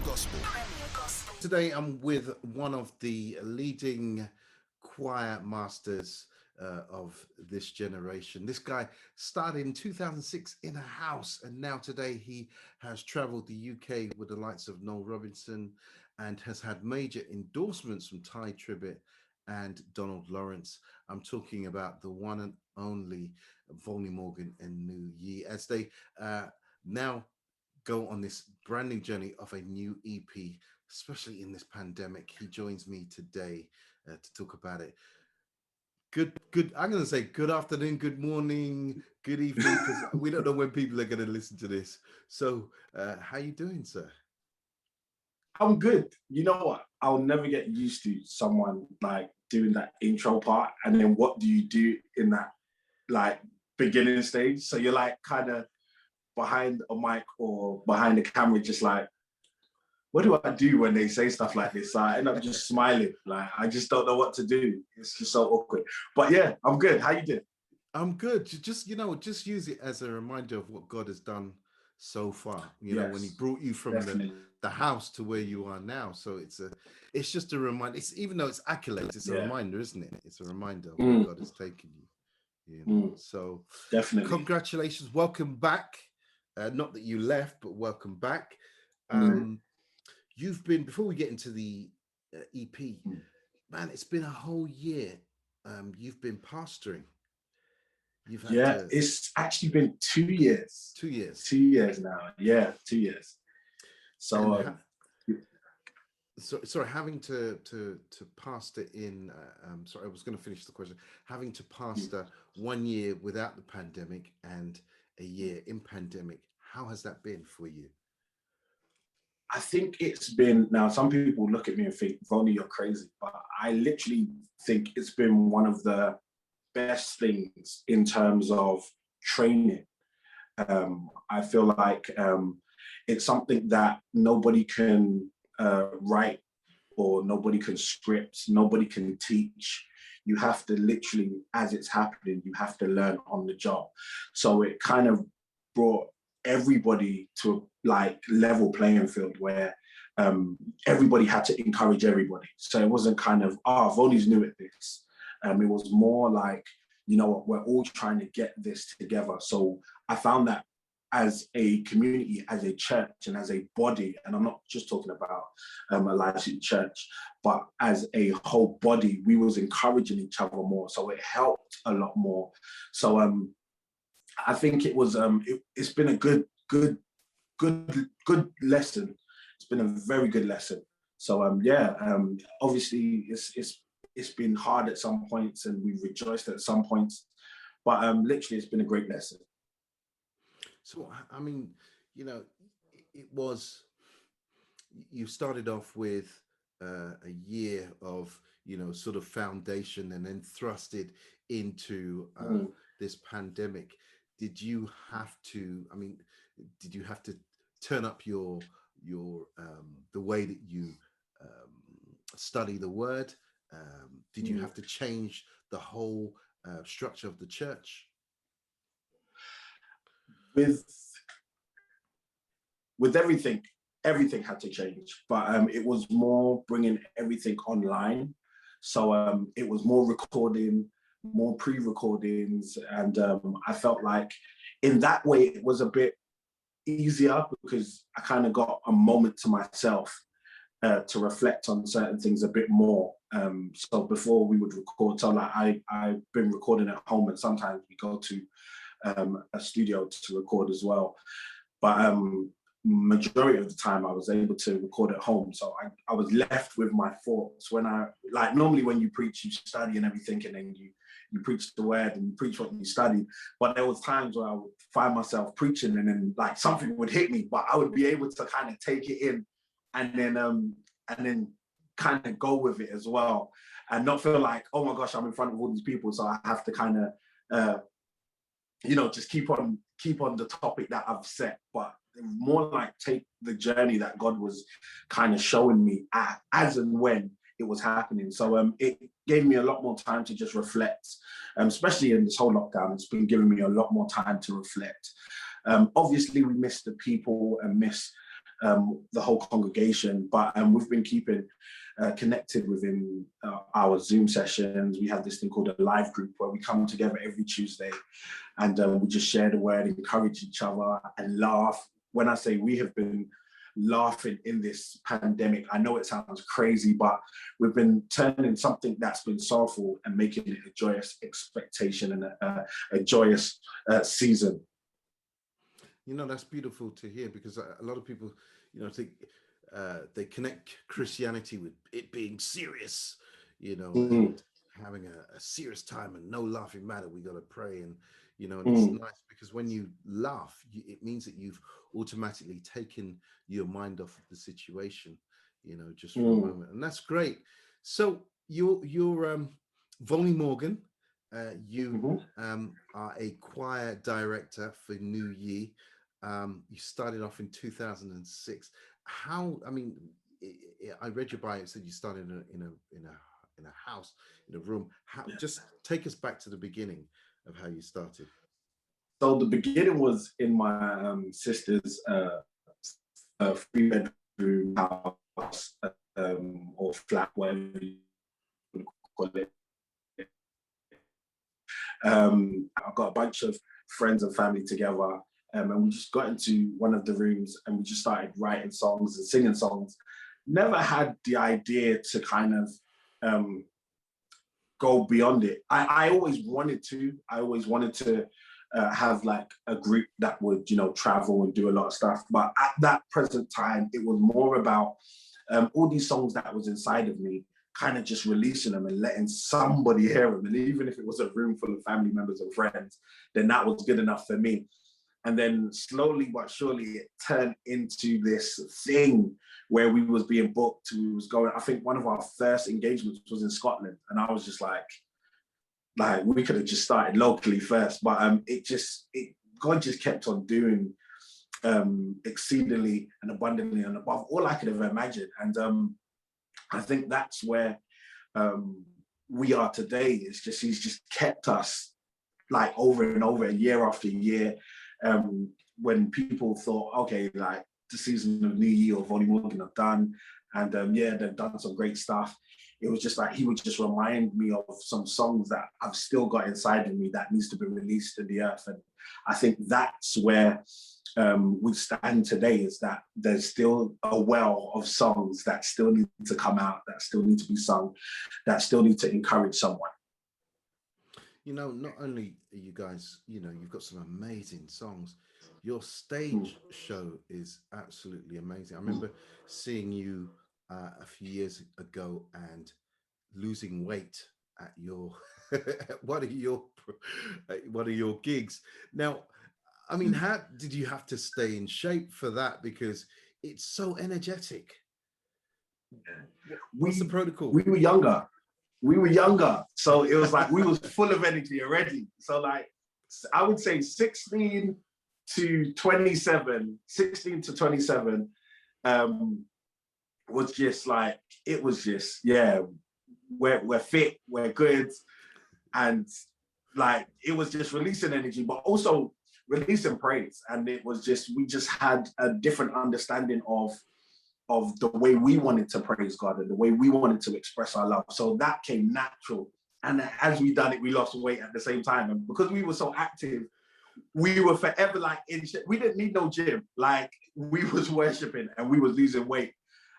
Gospel. Today I'm with one of the leading choir masters of this generation. This guy started in 2006 in a house, and now today he has traveled the UK with the likes of Noel Robinson and has had major endorsements from Ty Tribbett and Donald Lawrence. I'm talking about the one and only Volney Morgan and New Ye as they now go on this brand new journey of a new EP, especially in this pandemic. He joins me today to talk about it. Good. I'm going to say good afternoon, good morning, good evening, because we don't know when people are going to listen to this. So, how you doing, sir? I'm good. You know what? I'll never get used to someone like doing that intro part, and then what do you do in that like beginning stage? So you're like kind of behind a mic or behind the camera, just like, what do I do when they say stuff like this? So I end up just smiling. Like, I just don't know what to do. It's just so awkward. But yeah, I'm good. How you doing? I'm good. Just just use it as a reminder of what God has done so far. When He Yes, brought you from definitely. the house to where you are now. So it's just a reminder. It's even though it's accolades, it's a Yeah. reminder, isn't it? It's a reminder of where God has taken you. So Definitely. congratulations, welcome back. Not that you left, but welcome back. You've been, before we get into the EP, man, it's been a whole year. You've been pastoring. You've had Yeah, it's actually been 2 years. 2 years. 2 years now. Yeah, 2 years. So, sorry, having to pastor in. Sorry, I was going to finish the question. Having to pastor 1 year without the pandemic and a year in pandemic. How has that been for you? I think it's been, now some people look at me and think, Volney, you're crazy. But I literally think it's been one of the best things in terms of training. I feel like it's something that nobody can write, or nobody can script, nobody can teach. You have to literally, as it's happening, you have to learn on the job. So it kind of brought everybody to a like level playing field where everybody had to encourage everybody. So it wasn't kind of, Volney's new at this. It was more like, you know what, we're all trying to get this together. So I found that as a community, as a church, and as a body, and I'm not just talking about a Live City church, but as a whole body, we was encouraging each other more. So it helped a lot more. So I think it was it's been a good lesson. It's been a very good lesson. So obviously it's been hard at some points, and we've rejoiced at some points, but literally it's been a great lesson. So I mean, it was, you started off with a year of sort of foundation, and then thrusted into this pandemic. Did you have to turn up your the way that you study the word? Did you have to change the whole structure of the church? With everything had to change, but it was more bringing everything online. So it was more recording, more pre-recordings, and I felt like in that way it was a bit easier because I kind of got a moment to myself to reflect on certain things a bit more. So before we would record, so like I've been recording at home, and sometimes we go to a studio to record as well. But majority of the time I was able to record at home. So I was left with my thoughts when normally when you preach, you study and everything, and then you preach the word and you preach what you studied. But there was times where I would find myself preaching, and then like something would hit me, but I would be able to kind of take it in and then kind of go with it as well, and not feel like, oh my gosh, I'm in front of all these people, so I have to kind of just keep on the topic that I've set, but more like take the journey that God was kind of showing me as and when it was happening. So it gave me a lot more time to just reflect, especially in this whole lockdown. It's been giving me a lot more time to reflect. Obviously, we miss the people and miss the whole congregation. But we've been keeping connected within our Zoom sessions. We have this thing called a live group where we come together every Tuesday, and we just share the word, encourage each other, and laugh. When I say we have been laughing in this pandemic, I know it sounds crazy, but we've been turning something that's been sorrowful and making it a joyous expectation and a joyous season. You know, that's beautiful to hear, because a lot of people, you know, think they connect Christianity with it being serious, you know, and having a serious time and no laughing matter. We got to pray, and you know, and it's nice because when you laugh, it means that you've automatically taken your mind off of the situation, you know, just for a moment, and that's great. So you're Volney Morgan. You are a choir director for New Ye. You started off in 2006. How? I mean, I read your bio. It said you started in a house, in a room. How? Just take us back to the beginning of how you started. So the beginning was in my sister's 3-bedroom house, or flat, whatever you call it. I got a bunch of friends and family together, and we just got into one of the rooms and we just started writing songs and singing songs. Never had the idea to kind of go beyond it. I always wanted to. I always wanted to have like a group that would, you know, travel and do a lot of stuff. But at that present time, it was more about all these songs that was inside of me, kind of just releasing them and letting somebody hear them. And even if it was a room full of family members and friends, then that was good enough for me. And then slowly but surely it turned into this thing where we was being booked. We was going, I think one of our first engagements was in Scotland. And I was just like we could have just started locally first, but God just kept on doing exceedingly and abundantly and above all I could have imagined. And I think that's where we are today. It's just, he's just kept us like over and over, year after year. When people thought, okay, like the season of New Year or Volney Morgan are done, and yeah, they've done some great stuff. It was just like he would just remind me of some songs that I've still got inside of me that needs to be released to the earth. And I think that's where we stand today, is that there's still a well of songs that still need to come out, that still need to be sung, that still need to encourage someone. You know, not only are you guys, you know, you've got some amazing songs. Your stage show is absolutely amazing. I remember seeing you a few years ago and losing weight at your one of your gigs. Now, I mean, how did you have to stay in shape for that? Because it's so energetic. What's the protocol? We were younger. So it was like we was full of energy already. So like, I would say 16 to 27 was just like, it was just, yeah, we're fit, we're good. And like, it was just releasing energy, but also releasing praise. And it was just, we just had a different understanding of the way we wanted to praise God and the way we wanted to express our love. So that came natural. And as we done it, we lost weight at the same time. And because we were so active, we were forever like we didn't need no gym. Like, we was worshiping and we was losing weight.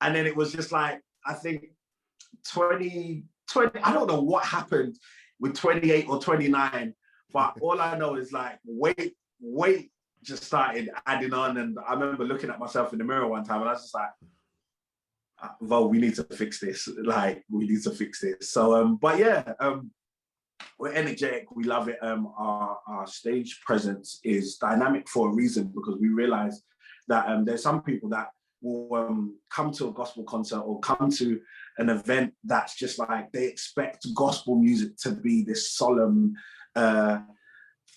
And then it was just like, I think 20, I don't know what happened with 28 or 29, but all I know is like weight just started adding on. And I remember looking at myself in the mirror one time and I was just like, Vo, we need to fix this. Like, we need to fix this. So, but yeah, we're energetic. We love it. Our stage presence is dynamic for a reason, because we realize that there's some people that will come to a gospel concert or come to an event that's just like, they expect gospel music to be this solemn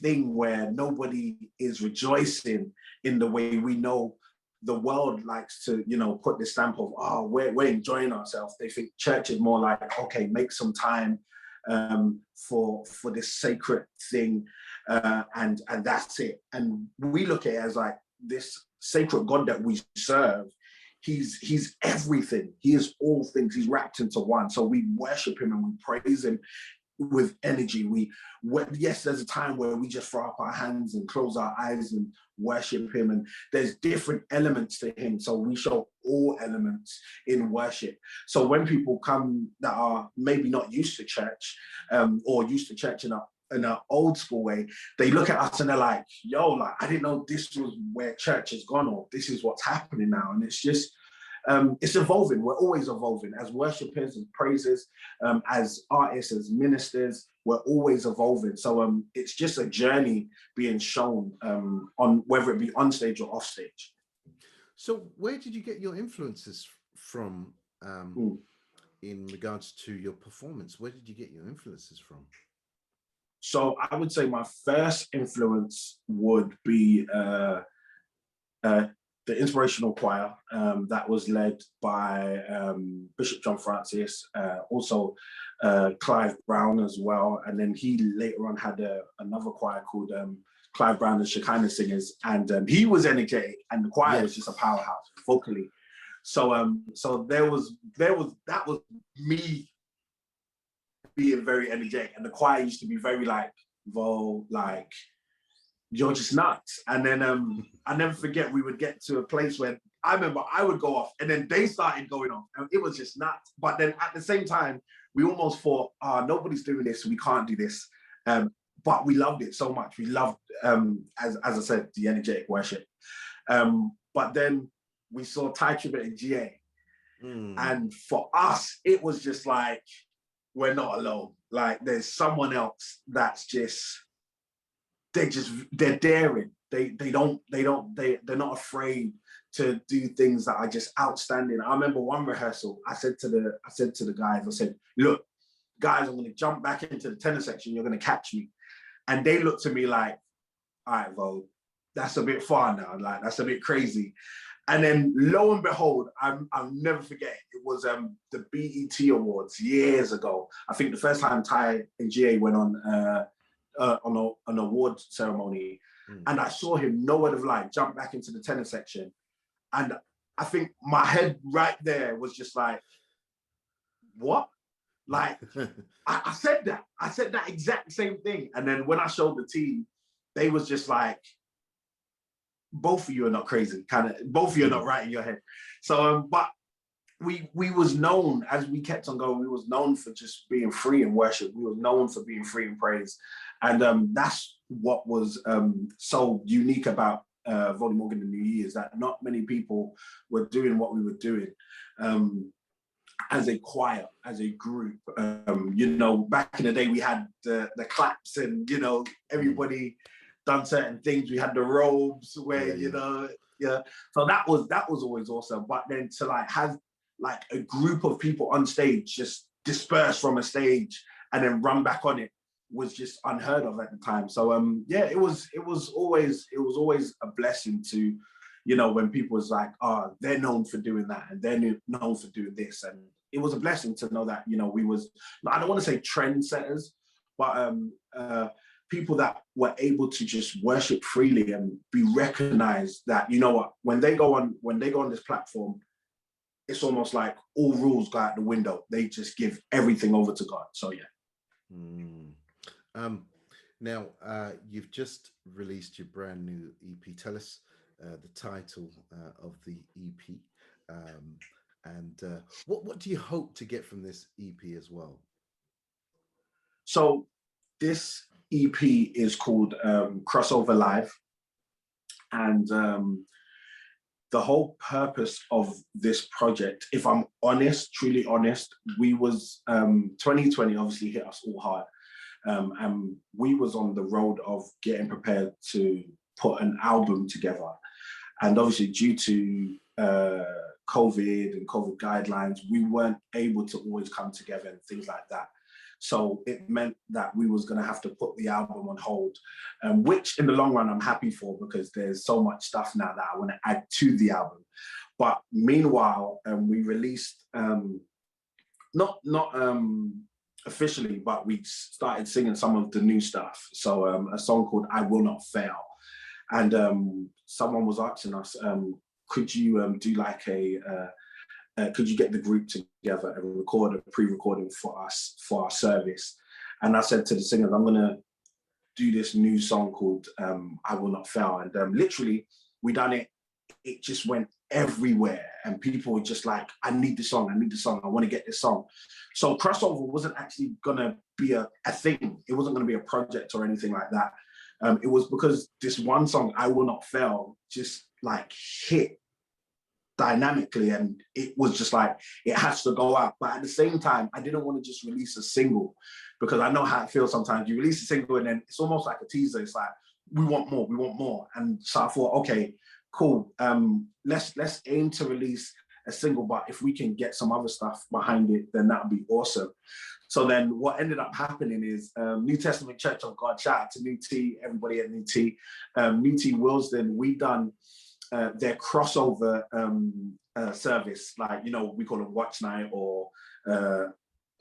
thing where nobody is rejoicing in the way we know the world likes to, you know, put this stamp of, oh, we're enjoying ourselves. They think church is more like, okay, make some time for this sacred thing, and that's it. And we look at it as like, this sacred God that we serve, he's everything. He is all things. He's wrapped into one. So we worship him and we praise him with energy. Yes, there's a time where we just throw up our hands and close our eyes and worship him, and there's different elements to him. So we show all elements in worship. So when people come that are maybe not used to church, or used to church in an old school way, they look at us and they're like, yo, like, I didn't know this was where church has gone, or this is what's happening now. And it's just, it's evolving. We're always evolving as worshipers and praisers, as artists, as ministers. We're always evolving. So it's just a journey being shown, on whether it be on stage or off stage. So where did you get your influences from, in regards to your performance? Where did you get your influences from? So I would say my first influence would be the inspirational choir that was led by Bishop John Francis, also Clive Brown as well. And then he later on had another choir called Clive Brown and Shekinah Singers. And he was energetic, and the choir was just a powerhouse vocally. So so that was me being very energetic, and the choir used to be very like, Vol, like, you're just nuts. And then I never forget, we would get to a place where I remember I would go off and then they started going off, and it was just nuts. But then at the same time, we almost thought, nobody's doing this, we can't do this. But we loved it so much. We loved, as I said, the energetic worship. But then we saw Ty Tribbett and GA. And for us, it was just like, we're not alone. Like, there's someone else that's just, they're daring. They're not afraid to do things that are just outstanding. I remember one rehearsal, I said to the guys, I said, look, guys, I'm gonna jump back into the tenor section, you're gonna catch me. And they looked at me like, all right, Vo, that's a bit far now, like, that's a bit crazy. And then lo and behold, I'll never forget, it was the BET Awards years ago. I think the first time Ty and GA went on an award ceremony, and I saw him, no word of lie, jump back into the tenor section. And I think my head right there was just like, what? Like, I said that exact same thing. And then when I showed the team, they was just like, both of you are not crazy, kind of, both of you are not right in your head. So, but we was known, as we kept on going, we was known for just being free in worship. We were known for being free in praise. And that's what was so unique about Volney Morgan in the New Year, is that not many people were doing what we were doing as a choir, as a group. You know, back in the day, we had the claps, and, you know, everybody done certain things. We had the robes where, you know, so that was always awesome. But then to like have like a group of people on stage just disperse from a stage and then run back on it was just unheard of at the time. So yeah, it was always a blessing to, you know, when people was like, oh, they're known for doing that and they're known for doing this. And it was a blessing to know that, you know, we was, I don't want to say trendsetters, but people that were able to just worship freely and be recognized that, you know what, when they go on this platform, it's almost like all rules go out the window. They just give everything over to God. So yeah. Now you've just released your brand new EP. Tell us the title of the EP, and what do you hope to get from this EP as well? So this EP is called Crossover Live, and the whole purpose of this project, if I'm honest, truly honest, we was 2020 obviously hit us all hard, and we was on the road of getting prepared to put an album together, and obviously due to COVID and COVID guidelines, we weren't able to always come together and things like that. So it meant that we was going to have to put the album on hold, which in the long run, I'm happy for, because there's so much stuff now that I want to add to the album. But meanwhile, we released, not officially, but we started singing some of the new stuff. So a song called I Will Not Fail. And someone was asking us, could you do like could you get the group together and record a pre-recording for us for our service? And I said to the singers, I'm gonna do this new song called I Will Not Fail. And literally, we done it. It just went everywhere, and people were just like, I need the song, I need the song, I want to get this song. So crossover wasn't actually gonna be a thing. It wasn't gonna be a project or anything like that. It was because this one song, I Will Not Fail, just like hit dynamically, and it was just like, it has to go out. But at the same time, I didn't want to just release a single, because I know how it feels sometimes. You release a single and then it's almost like a teaser. It's like, we want more, we want more. And so I thought, okay, cool. Let's aim to release a single, but if we can get some other stuff behind it, then that would be awesome. So then what ended up happening is New Testament Church of God, shout out to New T, everybody at New T, Willesden, we done their crossover service, like, you know, we call it Watch Night or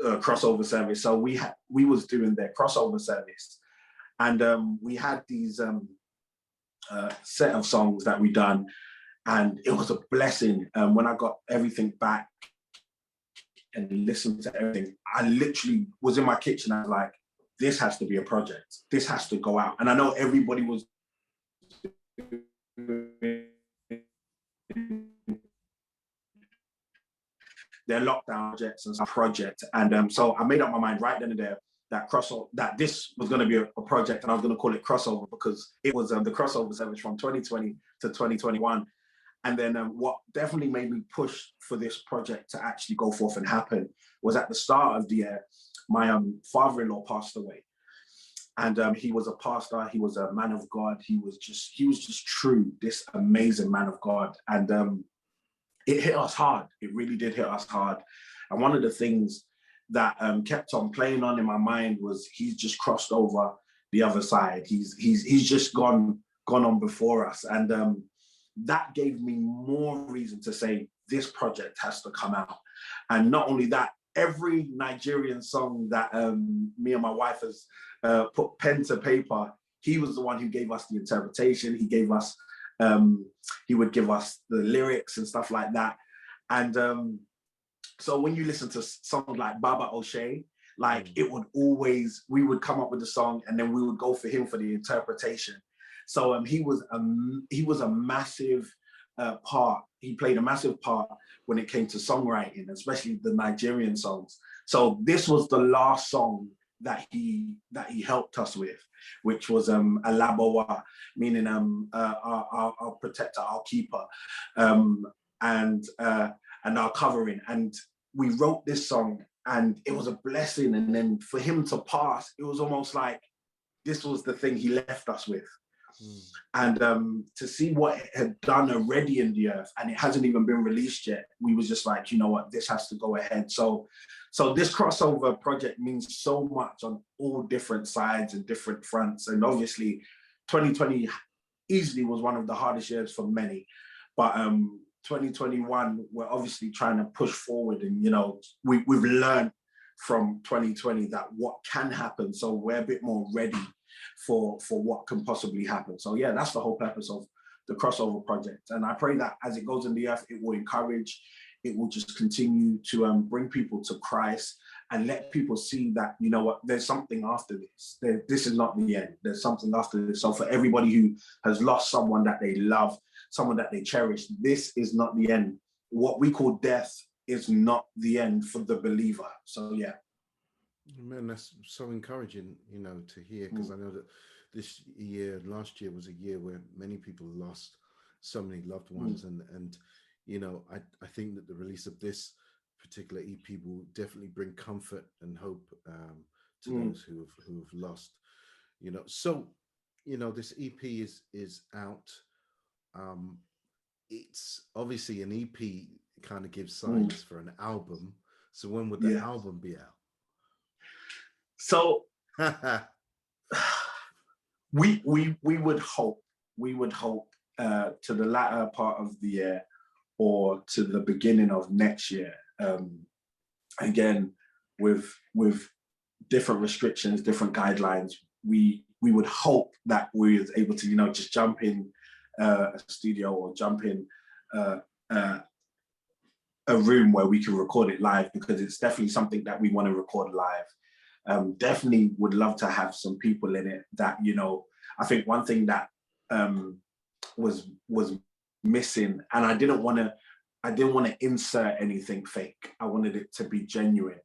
crossover service. So we was doing their crossover service, and we had these set of songs that we done, and it was a blessing. When I got everything back and listened to everything, I literally was in my kitchen. I was like, this has to be a project. This has to go out. And I know everybody was their lockdown projects and project. And so I made up my mind right then and there that crossover, that this was going to be a project, and I was going to call it Crossover, because it was the crossover service from 2020 to 2021. And then what definitely made me push for this project to actually go forth and happen was at the start of the year, my father-in-law passed away. And he was a pastor, he was a man of God, he was just true, this amazing man of God. And it hit us hard. It really did hit us hard. And one of the things that kept on playing on in my mind was, he's just crossed over the other side. He's just gone on before us. And that gave me more reason to say, this project has to come out. And not only that, every Nigerian song that me and my wife has put pen to paper, he was the one who gave us the interpretation. He gave us, he would give us the lyrics and stuff like that. And so when you listen to songs like Baba O'Shea, like it would always, we would come up with the song and then we would go for him for the interpretation. So he was a massive part. He played a massive part when it came to songwriting, especially the Nigerian songs. So this was the last song that he helped us with, which was Alabawa, meaning our protector, our keeper, and our covering. And we wrote this song, and it was a blessing. And then for him to pass, it was almost like this was the thing he left us with. And to see what it had done already in the earth, and it hasn't even been released yet, we was just like, you know what, this has to go ahead. So this crossover project means so much on all different sides and different fronts. And obviously 2020 easily was one of the hardest years for many, but 2021, we're obviously trying to push forward. And you know, we've learned from 2020 that what can happen, so we're a bit more ready for what can possibly happen. So yeah, that's the whole purpose of the crossover project. And I pray that as it goes in the earth, it will encourage, it will just continue to bring people to Christ and let people see that, you know what, there's something after this. This is not the end. There's something after this. So for everybody who has lost someone that they love, someone that they cherish, this is not the end. What we call death is not the end for the believer. So yeah. Man, that's so encouraging, you know, to hear, because I know that this year, last year was a year where many people lost so many loved ones. And you know, I think that the release of this particular EP will definitely bring comfort and hope to those who have lost, you know. So, you know, this EP is out. It's obviously an EP kind of gives signs for an album. So when would the album be out? So we would hope to the latter part of the year or to the beginning of next year. Again, with different restrictions, different guidelines, we would hope that we was able to, you know, just jump in a studio or jump in uh, a room where we can record it live, because it's definitely something that we want to record live. Definitely would love to have some people in it that, you know, I think one thing that was missing, and I didn't want to insert anything fake. I wanted it to be genuine.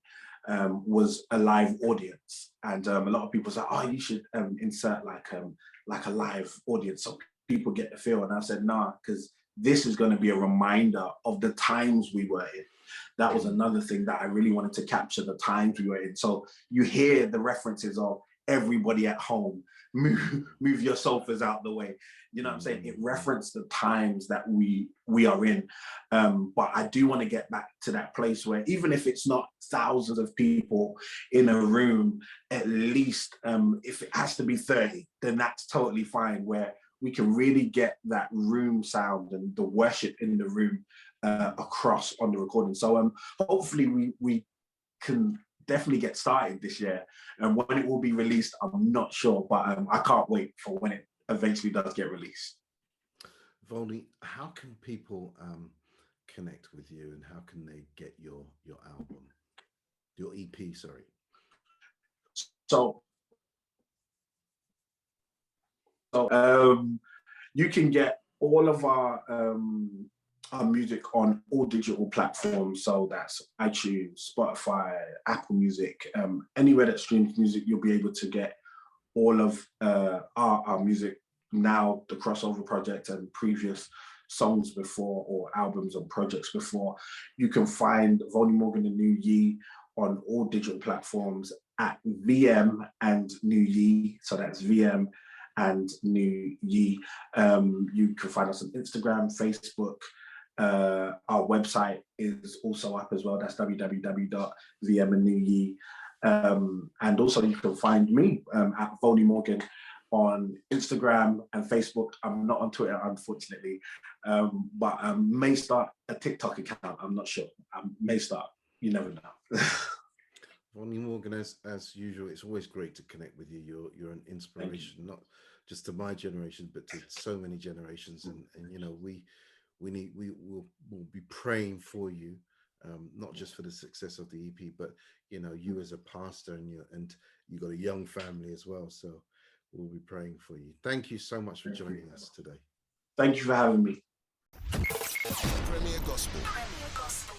Was a live audience, and a lot of people say, "Oh, you should insert like a live audience so people get the feel." And I said, "Nah, because this is going to be a reminder of the times we were in." That was another thing that I really wanted to capture, the times we were in. So you hear the references of everybody at home, move your sofas out the way. You know what I'm saying? It referenced the times that we are in. But I do want to get back to that place where, even if it's not thousands of people in a room, at least if it has to be 30, then that's totally fine, where we can really get that room sound and the worship in the room across on the recording. So hopefully we can definitely get started this year. And when it will be released, I'm not sure, but I can't wait for when it eventually does get released. Volney, how can people connect with you, and how can they get your album, your EP? Sorry. So you can get all of our music on all digital platforms. So that's iTunes, Spotify, Apple Music, anywhere that streams music, you'll be able to get all of our music now, the Crossover project and previous songs before, or albums and projects before. You can find Volney Morgan and New Ye on all digital platforms at VM and New Ye. So that's VM and New Ye. You can find us on Instagram, Facebook. Our website is also up as well. That's www.vmandnewye. And also you can find me at Volney Morgan on Instagram and Facebook. I'm not on Twitter, unfortunately, but I may start a TikTok account. I'm not sure. I may start. You never know. Volney Morgan, as usual, it's always great to connect with you. You're an inspiration, not just to my generation, but to so many generations. And you know, we'll be praying for you, not just for the success of the EP, but you know, you as a pastor, and you got a young family as well. So we'll be praying for you. Thank you so much for joining us today. Thank you for having me. Premier Gospel.